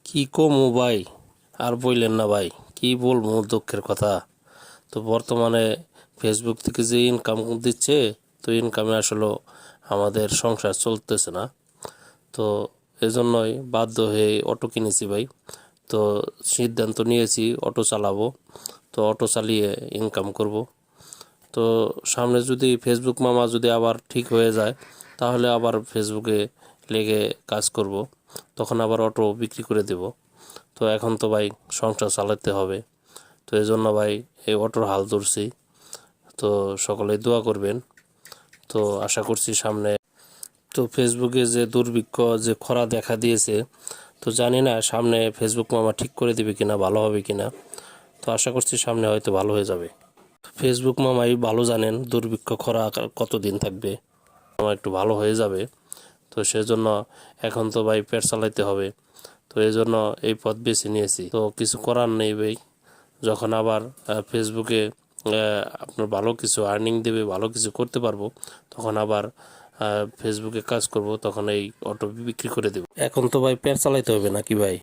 কি কমু ভাই, আর বললেন না ভাই, কি বলবো দুঃখের কথা। তো বর্তমানে ফেসবুক থেকে যে ইনকাম দিচ্ছে, তো ইনকামে আসলে আমাদের সংসার চলতেছে না। তো এজন্যই বাধ্য হয়ে অটো কিনেছি ভাই। তো সিদ্ধান্ত নিয়েছি অটো চালাবো, তো অটো চালিয়ে ইনকাম করব। তো সামনে যদি ফেসবুক মামা যদি আবার ঠিক হয়ে যায়, তাহলে আবার ফেসবুকে লেগে কাজ করব, তখন আবার অটো বিক্রি করে দেব। তো এখন তো ভাই সংসার চালাতে হবে, তো এই জন্য ভাই এই অটোর হাল ধরছি। তো সকলেই দোয়া করবেন। তো আশা করছি সামনে, তো ফেসবুকে যে দুর্ভিক্ষ যে খরা দেখা দিয়েছে, তো জানি না সামনে ফেসবুক মামা ঠিক করে দিবে কিনা, ভালো হবে কিনা। তো আশা করছি সামনে হয়তো ভালো হয়ে যাবে। ফেসবুক মামাই ভালো জানেন দুর্ভিক্ষ খরা কতদিন থাকবে। আমার একটু ভালো হয়ে যাবে, তো সেজন্য এখন তো ভাই পেট চালাইতে হবে। তো এই জন্য এই পথ বেছে নিয়েছি, তো কিছু করার নেই ভাই। যখন আবার ফেসবুকে আপনার ভালো কিছু আর্নিং দেবে, ভালো কিছু করতে পারবো, তখন আবার ফেসবুকে কাজ করব, তখন এই অটো বিক্রি করে দেব। এখন তো ভাই পেট চালাইতে হবে নাকি ভাই?